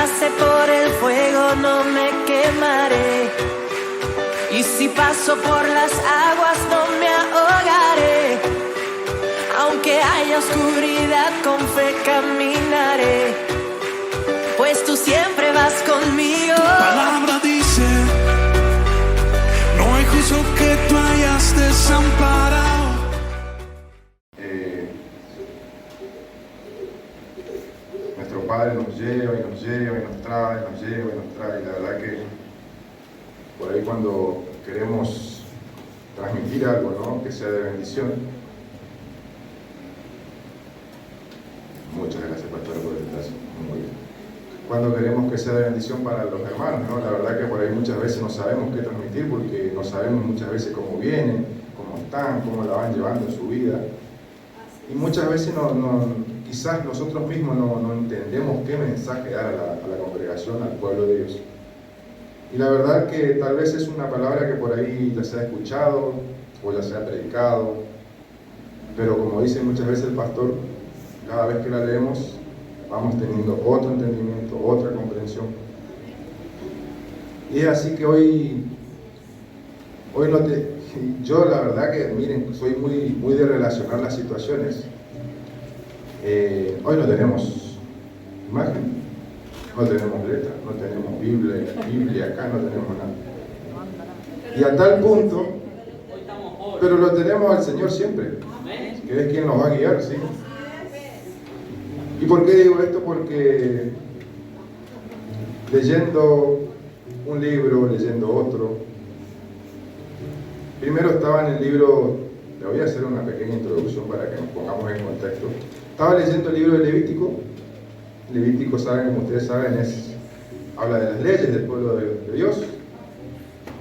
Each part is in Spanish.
pase por el fuego no me quemaré, y si paso por las aguas no me ahogaré. Aunque haya oscuridad, con fe caminaré, pues tú siempre vas conmigo. Tu palabra dice: no hay justo que tú hayas desamparado. Nuestro Padre nos lleva y nos lleva y nos trae, nos lleva y nos trae. La verdad que por ahí cuando queremos transmitir algo, ¿no?, que sea de bendición. Muchas gracias, pastor, por el detalle. Muy bien. Cuando queremos que sea de bendición para los hermanos, ¿no? La verdad que por ahí muchas veces no sabemos qué transmitir, porque no sabemos muchas veces cómo vienen, cómo están, cómo la van llevando en su vida. Y muchas veces quizás nosotros mismos no entendemos qué mensaje dar a la congregación, al pueblo de Dios. Y la verdad que tal vez es una palabra que por ahí ya se ha escuchado o ya se ha predicado, pero como dice muchas veces el pastor, cada vez que la leemos vamos teniendo otro entendimiento, otra comprensión. Y es así que hoy yo la verdad que, miren, soy muy de relacionar las situaciones. Hoy no tenemos imagen, no tenemos letra, no tenemos Biblia acá, no tenemos nada. Y a tal punto, pero lo tenemos al Señor siempre, que es quien nos va a guiar, ¿sí? ¿Y por qué digo esto? Porque leyendo un libro, leyendo otro, primero estaba en el libro, le voy a hacer una pequeña introducción para que nos pongamos en contexto. Estaba leyendo el libro de Levítico. Levítico, saben, como ustedes saben, habla de las leyes del pueblo de Dios,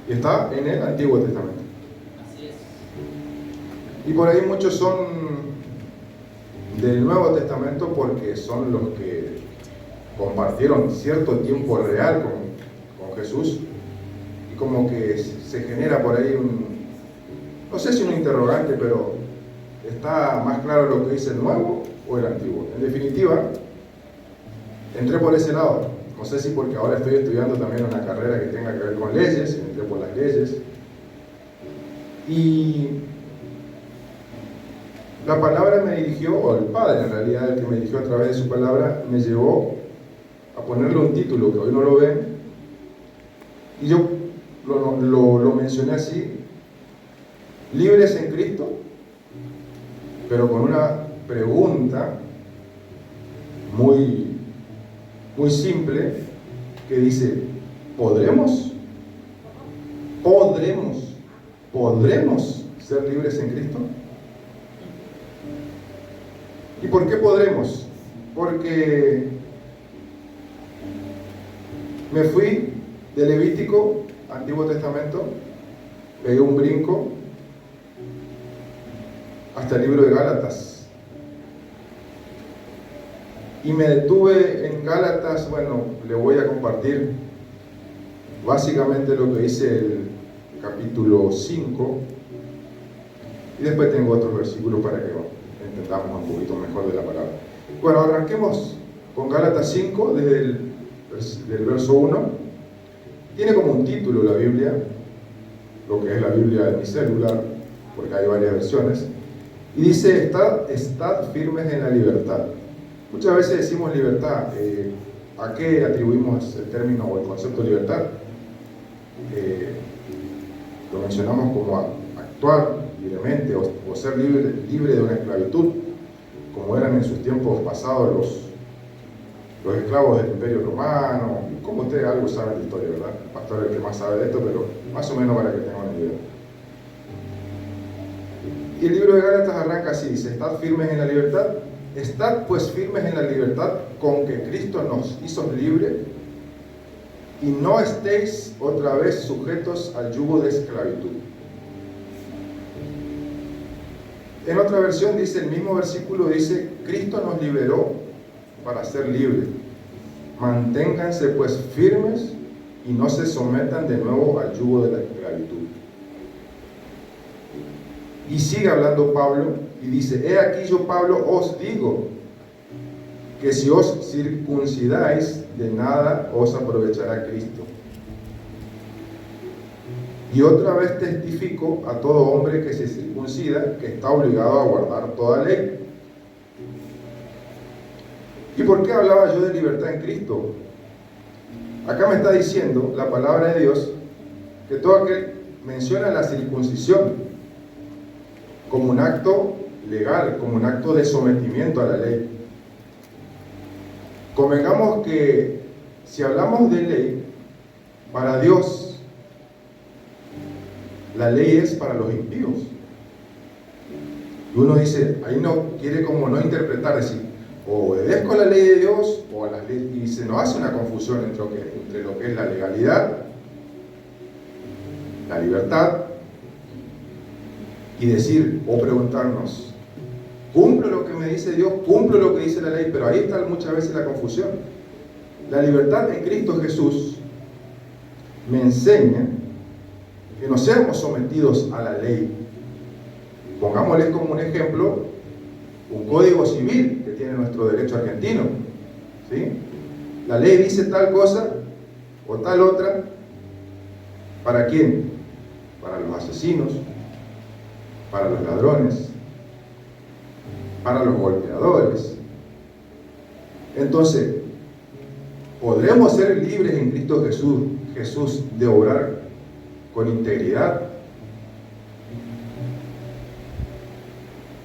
y está en el Antiguo Testamento. Y por ahí muchos son del Nuevo Testamento porque son los que compartieron cierto tiempo real con Jesús, y como que se genera por ahí no sé si un interrogante, pero ¿está más claro lo que dice el Nuevo o el Antiguo? En definitiva, entré por ese lado. No sé si porque ahora estoy estudiando también una carrera que tenga que ver con leyes, entré por las leyes. Y la palabra me dirigió, o el Padre en realidad, el que me dirigió a través de su palabra, me llevó a ponerle un título que hoy no lo ven, y yo lo mencioné así: libres en Cristo, pero con una pregunta muy simple que dice: ¿podremos ser libres en Cristo? ¿Y por qué podremos? Porque me fui de Levítico, Antiguo Testamento, pegué un brinco hasta el libro de Gálatas. Y me detuve en Gálatas. Bueno, le voy a compartir básicamente lo que dice el capítulo 5, y después tengo otros versículos para que entendamos un poquito mejor de la palabra. Bueno, arranquemos con Gálatas 5, desde el verso 1. Tiene como un título la Biblia, lo que es la Biblia de mi celular, porque hay varias versiones, y dice: estad firmes en la libertad. Muchas veces decimos libertad. ¿A qué atribuimos el término o el concepto de libertad? Lo mencionamos como actuar libremente o ser libre de una esclavitud, como eran en sus tiempos pasados los esclavos del Imperio Romano. Como ustedes algo saben de historia, ¿verdad? El pastor es el que más sabe de esto, pero más o menos para que tengan una idea. Y el libro de Gálatas arranca así, dice: estad firmes en la libertad. Estad pues firmes en la libertad con que Cristo nos hizo libres, y no estéis otra vez sujetos al yugo de esclavitud. En otra versión dice, el mismo versículo dice: Cristo nos liberó para ser libres. Manténganse pues firmes y no se sometan de nuevo al yugo de la esclavitud. Y sigue hablando Pablo y dice: he aquí yo, Pablo, os digo que si os circuncidáis de nada os aprovechará Cristo. Y otra vez testifico a todo hombre que se circuncida que está obligado a guardar toda ley. ¿Y por qué hablaba yo de libertad en Cristo? Acá me está diciendo la palabra de Dios que todo aquel menciona la circuncisión como un acto legal, como un acto de sometimiento a la ley. Convengamos que si hablamos de ley, para Dios la ley es para los impíos. Y uno dice, ahí no quiere como no interpretar, decir, o obedezco a la ley de Dios o a las leyes, y se nos hace una confusión entre lo que es la legalidad, la libertad, y decir o preguntarnos, ¿cumplo lo que me dice Dios? ¿Cumplo lo que dice la ley? Pero ahí está muchas veces la confusión. La libertad en Cristo Jesús me enseña que no seamos sometidos a la ley. Pongámosles como un ejemplo un código civil que tiene nuestro derecho argentino, ¿sí? La ley dice tal cosa o tal otra. ¿Para quién? Para los asesinos, para los ladrones, para los golpeadores. Entonces, ¿podremos ser libres en Cristo Jesús de obrar con integridad,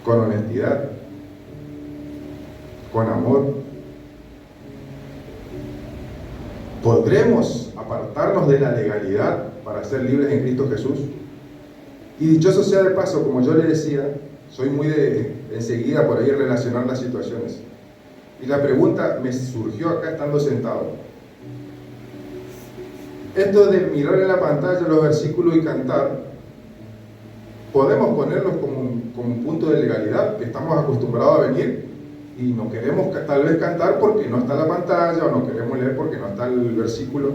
con honestidad, con amor? ¿Podremos apartarnos de la legalidad para ser libres en Cristo Jesús? Y dichoso sea de paso, como yo le decía, soy muy de enseguida por ahí relacionar las situaciones. Y la pregunta me surgió acá estando sentado. Esto de mirar en la pantalla los versículos y cantar, podemos ponerlos como un punto de legalidad, que estamos acostumbrados a venir y no queremos tal vez cantar porque no está la pantalla, o no queremos leer porque no está el versículo.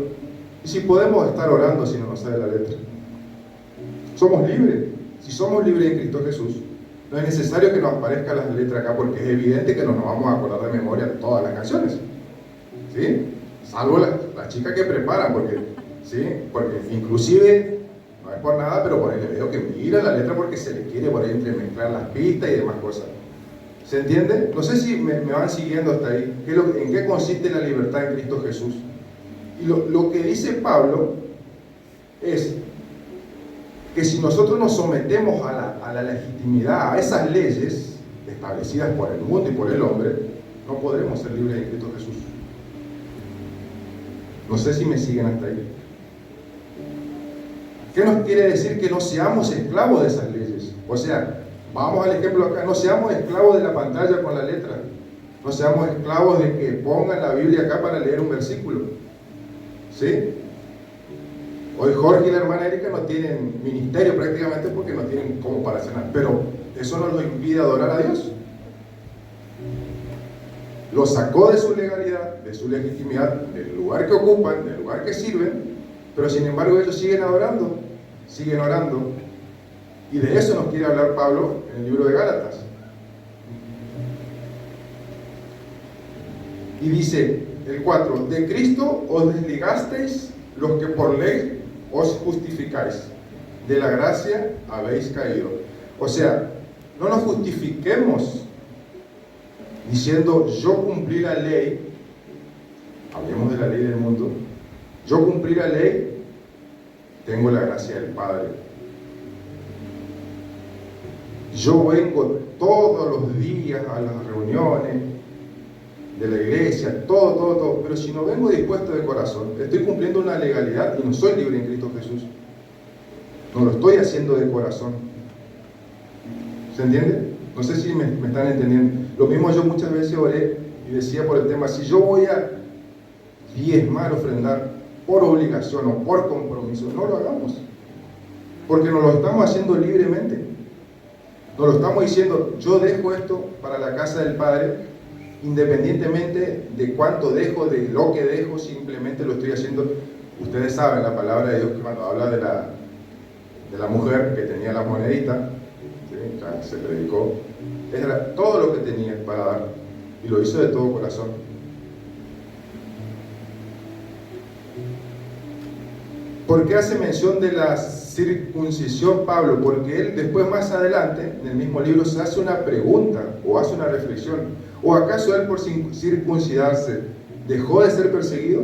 Y si podemos estar orando si no nos sale la letra. Somos libres. Si somos libres en Cristo Jesús, no es necesario que nos aparezca la letra acá, porque es evidente que no nos vamos a acordar de memoria todas las canciones, ¿sí? Salvo las chicas que preparan, ¿sí? Porque inclusive, no es por nada, pero por ahí le veo que mira la letra porque se le quiere por ahí entremezclar las pistas y demás cosas. ¿Se entiende? No sé si me van siguiendo hasta ahí. ¿En qué consiste la libertad en Cristo Jesús? Y lo que dice Pablo es que si nosotros nos sometemos a la legitimidad, a esas leyes establecidas por el mundo y por el hombre, no podremos ser libres en Cristo Jesús. No sé si me siguen hasta ahí. ¿Qué nos quiere decir? Que no seamos esclavos de esas leyes. O sea, vamos al ejemplo acá, no seamos esclavos de la pantalla con la letra. No seamos esclavos de que pongan la Biblia acá para leer un versículo. ¿Sí? Hoy Jorge y la hermana Erika no tienen ministerio prácticamente porque no tienen como para cenar, pero eso no los impide adorar a Dios. Los sacó de su legalidad, de su legitimidad, del lugar que ocupan, del lugar que sirven, pero sin embargo ellos siguen adorando, siguen orando. Y de eso nos quiere hablar Pablo en el libro de Gálatas. Y dice el 4, de Cristo os desligasteis los que por ley os justificáis, de la gracia habéis caído. O sea, no nos justifiquemos diciendo yo cumplí la ley, hablemos de la ley del mundo, yo cumplí la ley, tengo la gracia del Padre. Yo vengo todos los días a las reuniones de la iglesia, todo, pero si no vengo dispuesto de corazón, estoy cumpliendo una legalidad y no soy libre en Cristo Jesús. No lo estoy haciendo de corazón. ¿Se entiende? No sé si me están entendiendo. Lo mismo yo muchas veces oré y decía por el tema, si yo voy a diezmar, ofrendar por obligación o por compromiso, no lo hagamos. Porque nos lo estamos haciendo libremente. Nos lo estamos diciendo, yo dejo esto para la casa del Padre, independientemente de cuánto dejo, de lo que dejo, simplemente lo estoy haciendo. Ustedes saben la palabra de Dios que cuando habla de la mujer que tenía la monedita, ¿sí? Ya se predicó, era todo lo que tenía para dar y lo hizo de todo corazón. ¿Por qué hace mención de la circuncisión Pablo? Porque él después, más adelante, en el mismo libro, se hace una pregunta o hace una reflexión. ¿O acaso él por circuncidarse dejó de ser perseguido?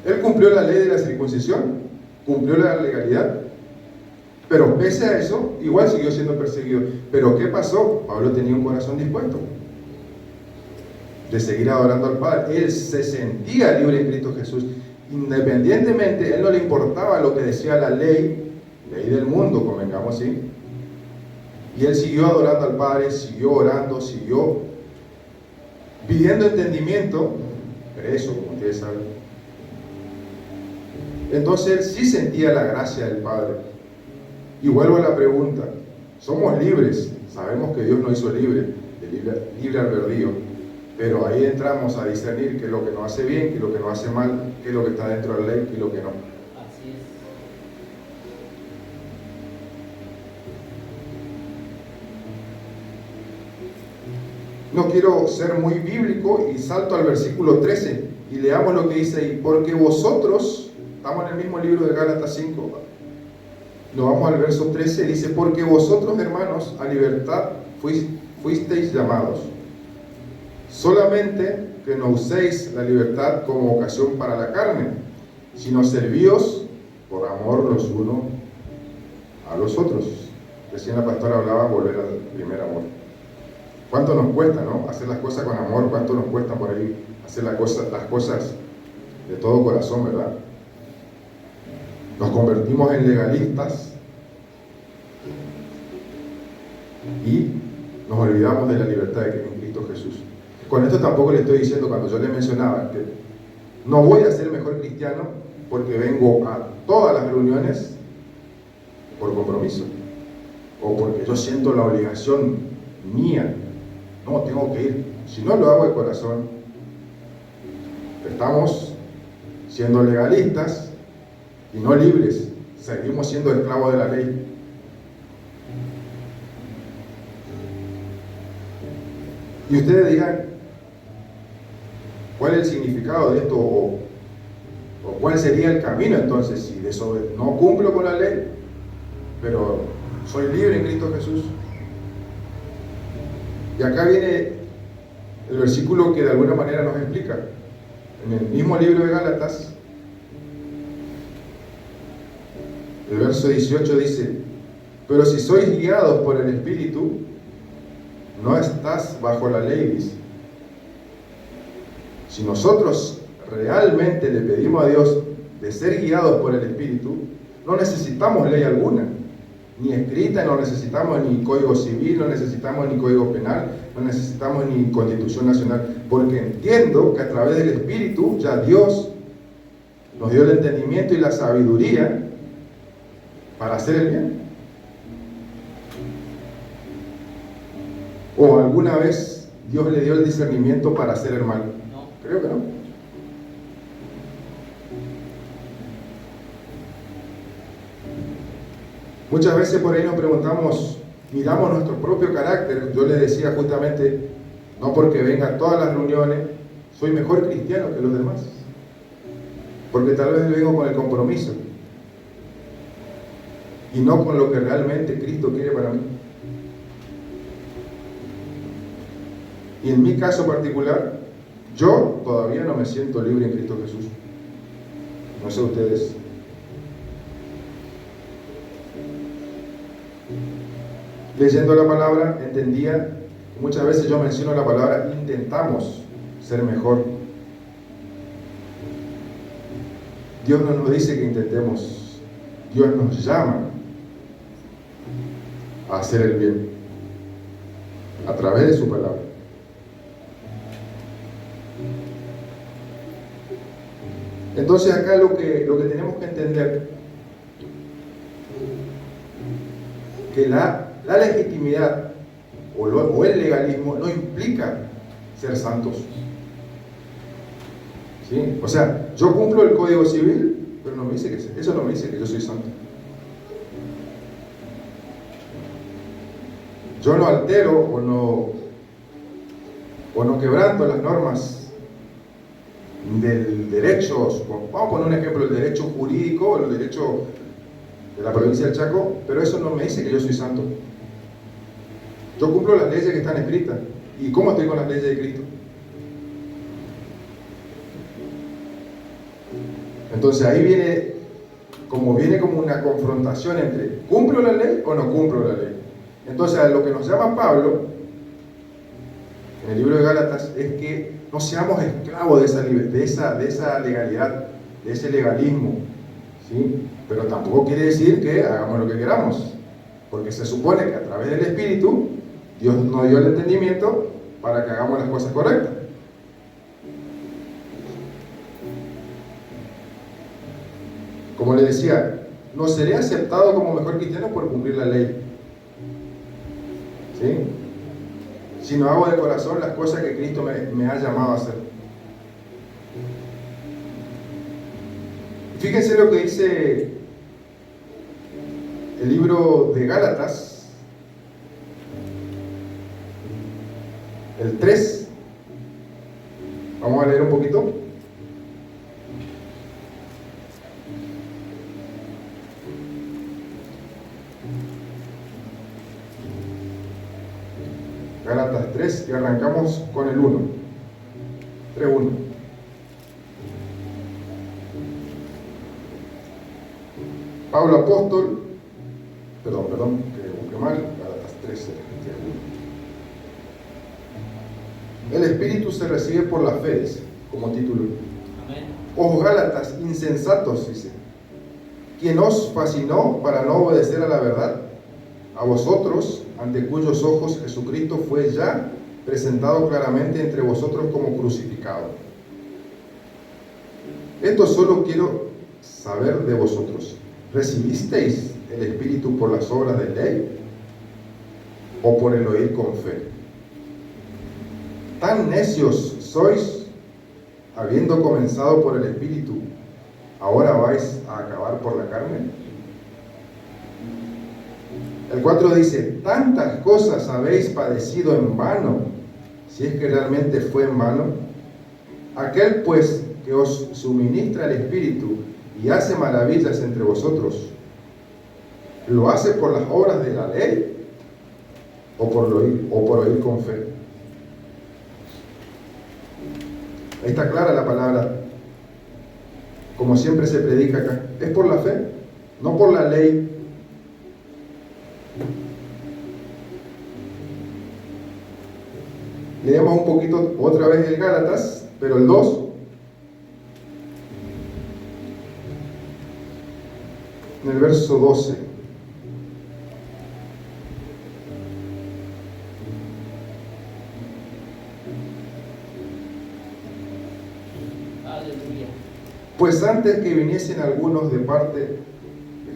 Él cumplió la ley de la circuncisión, cumplió la legalidad, pero pese a eso, igual siguió siendo perseguido. ¿Pero qué pasó? Pablo tenía un corazón dispuesto de seguir adorando al Padre. Él se sentía libre en Cristo Jesús. Independientemente, a él no le importaba lo que decía la ley del mundo, convengamos, ¿sí? Y él siguió adorando al Padre, siguió orando, siguió pidiendo entendimiento, preso, como ustedes saben. Entonces él sí sentía la gracia del Padre. Y vuelvo a la pregunta, somos libres, sabemos que Dios nos hizo libre, de libre albedrío, pero ahí entramos a discernir qué es lo que nos hace bien, qué es lo que nos hace mal, qué es lo que está dentro de la ley, qué es lo que no. Así es. No quiero ser muy bíblico y salto al versículo 13 y leamos lo que dice ahí. Porque vosotros, estamos en el mismo libro de Gálatas 5, nos vamos al verso 13, dice: porque vosotros, hermanos, a libertad fuisteis llamados, solamente que no uséis la libertad como ocasión para la carne, sino servíos por amor los unos a los otros. Recién la pastora hablaba volver al primer amor. ¿Cuánto nos cuesta, no? Hacer las cosas con amor. ¿Cuánto nos cuesta por ahí hacer las cosas de todo corazón, verdad? Nos convertimos en legalistas y nos olvidamos de la libertad que hay en Cristo Jesús. Con esto tampoco le estoy diciendo, cuando yo le mencionaba que no voy a ser mejor cristiano porque vengo a todas las reuniones por compromiso o porque yo siento la obligación mía. No, tengo que ir. Si no lo hago de corazón, estamos siendo legalistas y no libres. Seguimos siendo esclavos de la ley. Y ustedes digan, ¿cuál es el significado de esto? ¿O cuál sería el camino entonces? Si no cumplo con la ley, pero soy libre en Cristo Jesús. Y acá viene el versículo que de alguna manera nos explica. En el mismo libro de Gálatas, el verso 18 dice: pero si sois guiados por el Espíritu, no estás bajo la ley, dice. Si nosotros realmente le pedimos a Dios de ser guiados por el Espíritu, no necesitamos ley alguna, ni escrita, no necesitamos ni código civil, no necesitamos ni código penal, no necesitamos ni constitución nacional, porque entiendo que a través del Espíritu ya Dios nos dio el entendimiento y la sabiduría para hacer el bien. ¿O alguna vez Dios le dio el discernimiento para hacer el mal? No. Creo que no. Muchas veces por ahí nos preguntamos, miramos nuestro propio carácter. Yo le decía justamente, no porque venga a todas las reuniones, soy mejor cristiano que los demás. Porque tal vez vengo con el compromiso y no con lo que realmente Cristo quiere para mí. Y en mi caso particular, yo todavía no me siento libre en Cristo Jesús. No sé ustedes. Leyendo la palabra, entendía, muchas veces yo menciono la palabra, intentamos ser mejor. Dios no nos dice que intentemos, Dios nos llama a hacer el bien a través de su palabra. Entonces acá lo que tenemos que entender, que la legitimidad o el legalismo no implica ser santos. ¿Sí? O sea, yo cumplo el código civil, pero no me dice eso no me dice que yo soy santo. Yo no altero o no quebranto las normas del derecho, vamos a poner un ejemplo, el derecho jurídico o el derecho de la provincia del Chaco, pero eso no me dice que yo soy santo. Yo cumplo las leyes que están escritas. ¿Y cómo estoy con las leyes de Cristo? Entonces ahí viene como una confrontación entre ¿cumplo la ley o no cumplo la ley? Entonces a lo que nos llama Pablo en el libro de Gálatas es que no seamos esclavos de esa legalidad, de ese legalismo, ¿sí? Pero tampoco quiere decir que hagamos lo que queramos, porque se supone que a través del Espíritu Dios nos dio el entendimiento para que hagamos las cosas correctas. Como le decía, no seré aceptado como mejor cristiano por cumplir la ley, ¿sí? Si no hago de corazón las cosas que Cristo me ha llamado a hacer. Fíjense lo que dice el libro de Gálatas, el 3. Vamos a leer un poquito. Gálatas 3 y arrancamos con el 1. 3:1. Pablo apóstol, perdón, que busqué mal, Gálatas 3, 1. El Espíritu se recibe por la fe, dice, como título. Amén. Os Gálatas insensatos, dice, ¿quién os fascinó para no obedecer a la verdad? A vosotros, ante cuyos ojos Jesucristo fue ya presentado claramente entre vosotros como crucificado. Esto solo quiero saber de vosotros. ¿Recibisteis el Espíritu por las obras de ley o por el oír con fe? ¿Tan necios sois, habiendo comenzado por el Espíritu, ahora vais a acabar por la carne? El 4 dice, tantas cosas habéis padecido en vano, si es que realmente fue en vano. Aquel pues que os suministra el Espíritu y hace maravillas entre vosotros, ¿lo hace por las obras de la ley o por oír con fe? Ahí está clara la palabra, como siempre se predica acá, es por la fe, no por la ley. Leemos un poquito otra vez el Gálatas, pero el 2. En el verso 12. Aleluya. Pues antes que viniesen algunos de parte de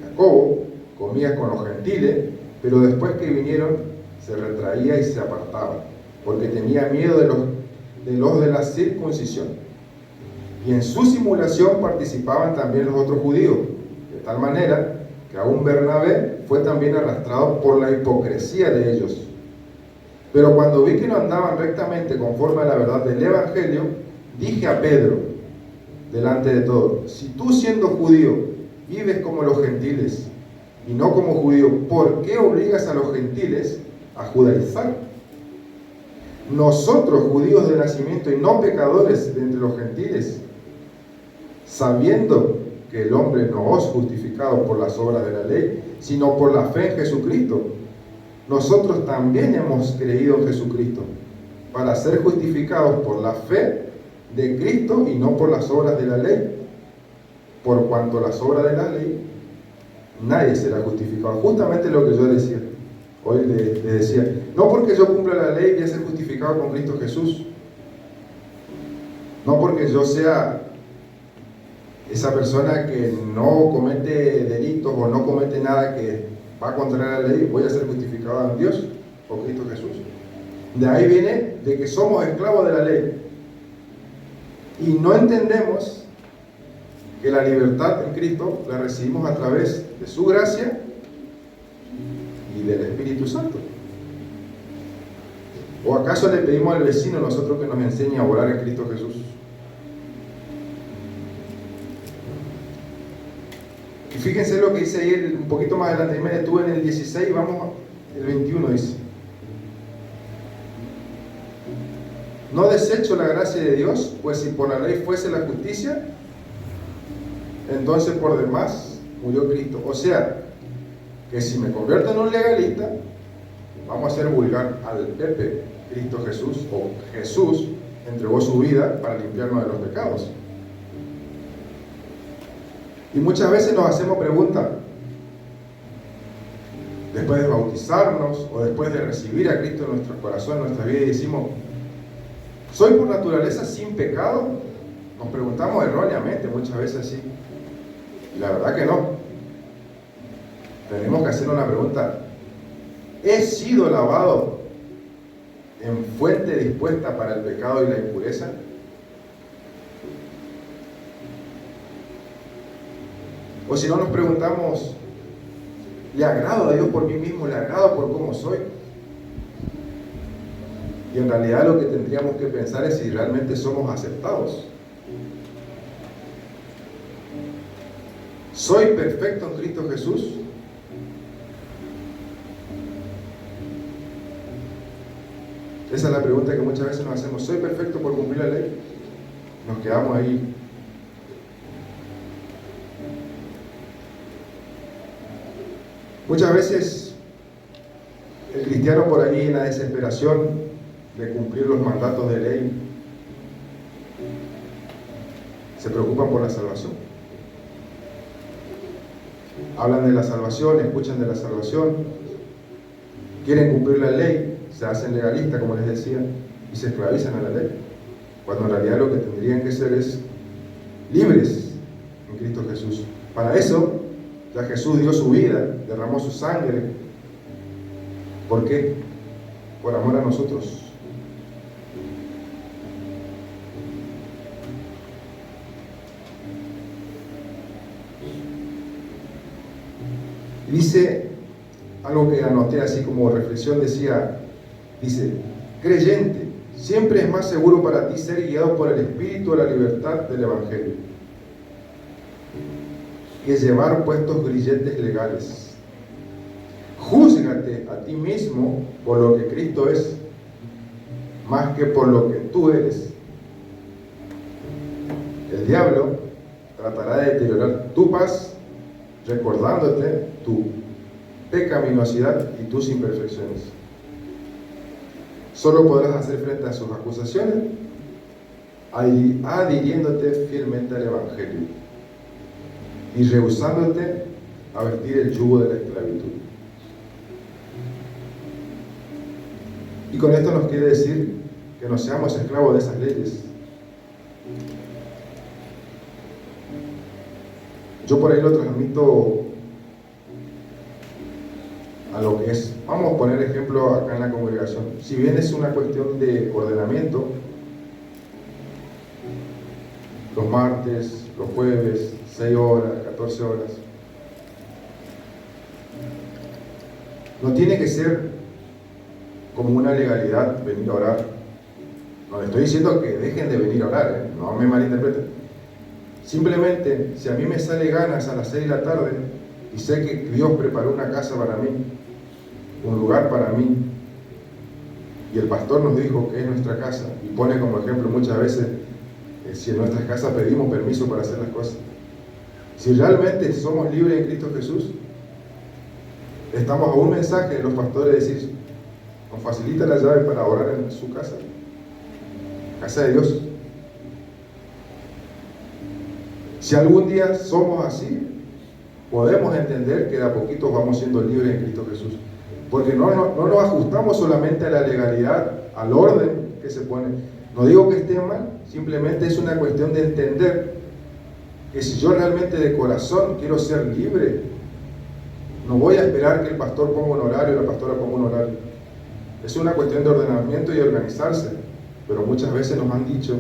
Jacobo, comía con los gentiles, pero después que vinieron, se retraía y se apartaba, porque tenía miedo de los de la circuncisión. Y en su simulación participaban también los otros judíos, de tal manera que aún Bernabé fue también arrastrado por la hipocresía de ellos. Pero cuando vi que no andaban rectamente conforme a la verdad del Evangelio, dije a Pedro, delante de todos, si tú siendo judío vives como los gentiles y no como judío, ¿por qué obligas a los gentiles a judaizar? Nosotros, judíos de nacimiento y no pecadores de entre los gentiles, sabiendo que el hombre no es justificado por las obras de la ley, sino por la fe en Jesucristo, nosotros también hemos creído en Jesucristo, para ser justificados por la fe de Cristo y no por las obras de la ley. Por cuanto las obras de la ley, nadie será justificado. Justamente lo que yo decía. Hoy le decía, no porque yo cumpla la ley voy a ser justificado con Cristo Jesús. No porque yo sea esa persona que no comete delitos o no comete nada que va contra la ley, voy a ser justificado en Dios por Cristo Jesús. De ahí viene de que somos esclavos de la ley. Y no entendemos que la libertad en Cristo la recibimos a través de su gracia y del Espíritu Santo. ¿O acaso le pedimos al vecino nosotros que nos enseñe a orar en Cristo Jesús? Y fíjense lo que dice ahí un poquito más adelante. Ahí me detuve en el 16, vamos el 21 dice. No desecho la gracia de Dios, pues si por la ley fuese la justicia, entonces por demás murió Cristo. O sea, que si me convierto en un legalista, vamos a hacer vulgar al Pepe, Cristo Jesús, o Jesús entregó su vida para limpiarnos de los pecados. Y muchas veces nos hacemos preguntas, después de bautizarnos o después de recibir a Cristo en nuestro corazón, en nuestra vida, y decimos, ¿soy por naturaleza sin pecado? Nos preguntamos erróneamente muchas veces así. Y la verdad que no. Tenemos que hacer una pregunta. ¿He sido lavado en fuente dispuesta para el pecado y la impureza? O si no nos preguntamos, ¿le agrado a Dios por mí mismo? ¿Le agrado por cómo soy? Y en realidad lo que tendríamos que pensar es si realmente somos aceptados. ¿Soy perfecto en Cristo Jesús? Esa es la pregunta que muchas veces nos hacemos. ¿Soy perfecto por cumplir la ley? Nos quedamos ahí. Muchas veces el cristiano por ahí en la desesperación de cumplir los mandatos de ley se preocupan por la salvación. Hablan de la salvación, escuchan de la salvación, quieren cumplir la ley, se hacen legalistas, como les decía, y se esclavizan a la ley, cuando en realidad lo que tendrían que ser es libres en Cristo Jesús. Para eso ya Jesús dio su vida, derramó su sangre. ¿Por qué? Por amor a nosotros. Y dice algo que anoté así como reflexión, dice, creyente, siempre es más seguro para ti ser guiado por el Espíritu a la libertad del Evangelio que llevar puestos grilletes legales. Júzgate a ti mismo por lo que Cristo es, más que por lo que tú eres. El diablo tratará de deteriorar tu paz, recordándote tu pecaminosidad y tus imperfecciones. Solo podrás hacer frente a sus acusaciones adhiriéndote fielmente al Evangelio y rehusándote a vestir el yugo de la esclavitud. Y con esto nos quiere decir que no seamos esclavos de esas leyes. Yo por ahí lo transmito a lo que es. Vamos a poner ejemplo acá en la congregación. Si bien es una cuestión de ordenamiento, los martes, los jueves, 6 horas, 14 horas, no tiene que ser como una legalidad venir a orar. No le estoy diciendo que dejen de venir a orar, no me malinterpreten. Simplemente, si a mí me sale ganas a las 6 de la tarde y sé que Dios preparó una casa para mí, un lugar para mí, y el pastor nos dijo que es nuestra casa, y pone como ejemplo muchas veces si en nuestras casas pedimos permiso para hacer las cosas. Si realmente somos libres en Cristo Jesús, estamos a un mensaje de los pastores de decir, nos facilita la llave para orar en su casa, casa de Dios. Si algún día somos así, podemos entender que de a poquito vamos siendo libres en Cristo Jesús. Porque no nos ajustamos solamente a la legalidad, al orden que se pone. No digo que esté mal, simplemente es una cuestión de entender que si yo realmente de corazón quiero ser libre, no voy a esperar que el pastor ponga un horario o la pastora ponga un horario. Es una cuestión de ordenamiento y de organizarse. Pero muchas veces nos han dicho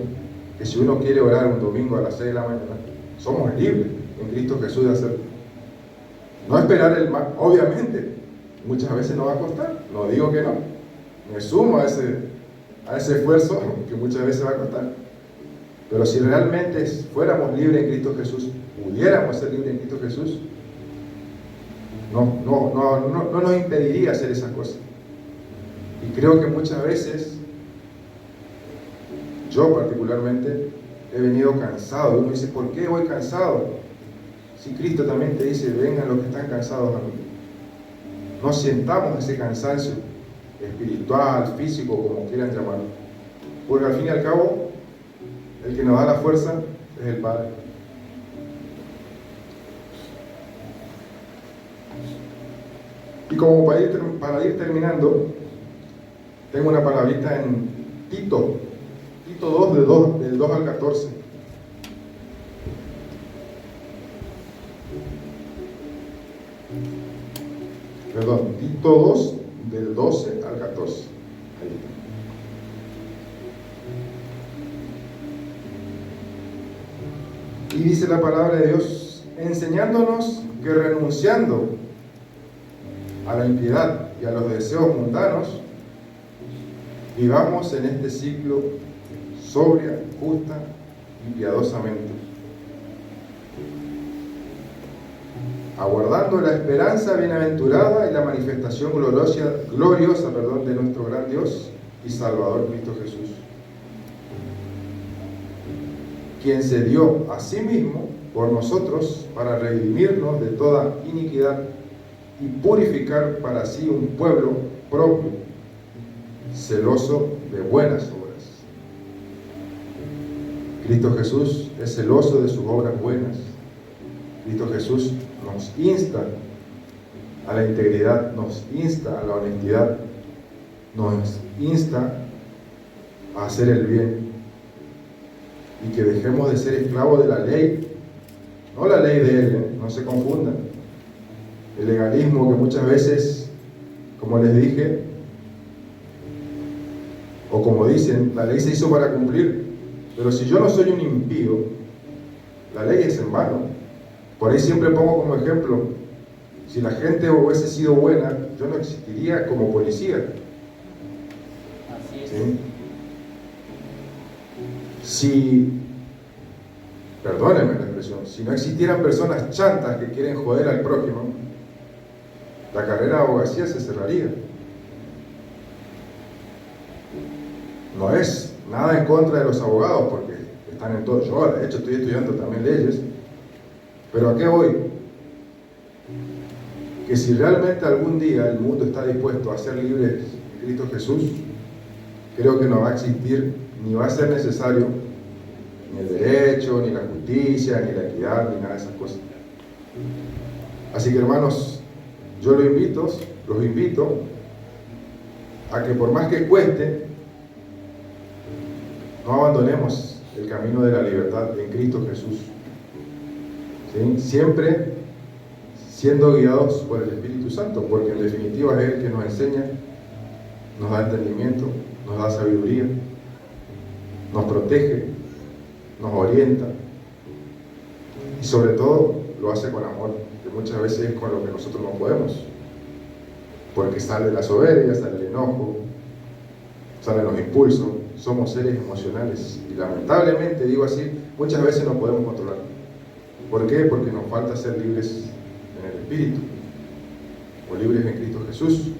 que si uno quiere orar un domingo a las 6 de la mañana, somos libres en Cristo Jesús de hacerlo. No esperar el mal, obviamente, muchas veces nos va a costar, no digo que no, me sumo a ese esfuerzo que muchas veces va a costar. Pero si realmente fuéramos libres en Cristo Jesús, pudiéramos ser libres en Cristo Jesús, no nos impediría hacer esas cosas. Y creo que muchas veces, yo particularmente, he venido cansado. Y uno dice, ¿por qué voy cansado? Si Cristo también te dice, vengan los que están cansados a mí. No sientamos ese cansancio espiritual, físico, como quieran llamarlo. Porque al fin y al cabo, el que nos da la fuerza es el Padre. Y como para ir terminando, tengo una palabrita en Tito 2, del 2 al 14. Perdón, Tito 2, del 12 al 14. Ahí está. Y dice la palabra de Dios, enseñándonos que renunciando a la impiedad y a los deseos mundanos, vivamos en este ciclo sobria, justa y piadosamente, aguardando la esperanza bienaventurada y la manifestación gloriosa de nuestro gran Dios y Salvador Cristo Jesús, quien se dio a sí mismo por nosotros para redimirnos de toda iniquidad y purificar para sí un pueblo propio, celoso de buenas obras. Cristo Jesús es celoso de sus obras buenas. Cristo Jesús nos insta a la integridad, nos insta a la honestidad, nos insta a hacer el bien y que dejemos de ser esclavos de la ley, no la ley de Él, no se confundan. El legalismo que muchas veces, como les dije, o como dicen, la ley se hizo para cumplir, pero si yo no soy un impío, la ley es en vano. Por ahí siempre pongo como ejemplo, si la gente hubiese sido buena, yo no existiría como policía. Así es. ¿Sí? Si, perdónenme la expresión, si no existieran personas chantas que quieren joder al prójimo, la carrera de abogacía se cerraría. No es nada en contra de los abogados, porque están en todo. Yo, de hecho, estoy estudiando también leyes. Pero ¿a qué voy? Que si realmente algún día el mundo está dispuesto a ser libre de Cristo Jesús, creo que no va a existir, ni va a ser necesario, ni el derecho, ni la justicia, ni la equidad, ni nada de esas cosas. Así que, hermanos, yo los invito a que por más que cueste, no abandonemos el camino de la libertad en Cristo Jesús. ¿Sí? Siempre siendo guiados por el Espíritu Santo, porque en definitiva es Él que nos enseña, nos da entendimiento, nos da sabiduría, nos protege, nos orienta y sobre todo lo hace con amor, que muchas veces es con lo que nosotros no podemos, porque sale la soberbia, sale el enojo, salen los impulsos. Somos seres emocionales y lamentablemente, digo así, muchas veces no podemos controlar. ¿Por qué? Porque nos falta ser libres en el Espíritu o libres en Cristo Jesús.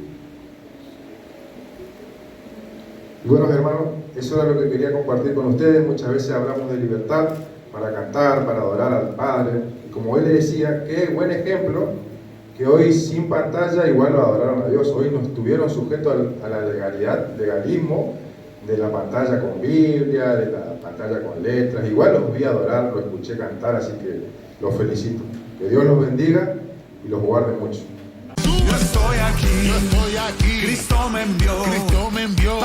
Y bueno, hermanos, eso era lo que quería compartir con ustedes. Muchas veces hablamos de libertad para cantar, para adorar al Padre, y como él le decía, qué buen ejemplo que hoy sin pantalla igual lo adoraron a Dios. Hoy no estuvieron sujetos a la legalismo de la pantalla con Biblia, de la pantalla con letras. Igual los vi adorar, los escuché cantar, así que los felicito. Que Dios los bendiga y los guarde mucho. Yo estoy aquí, Cristo me envió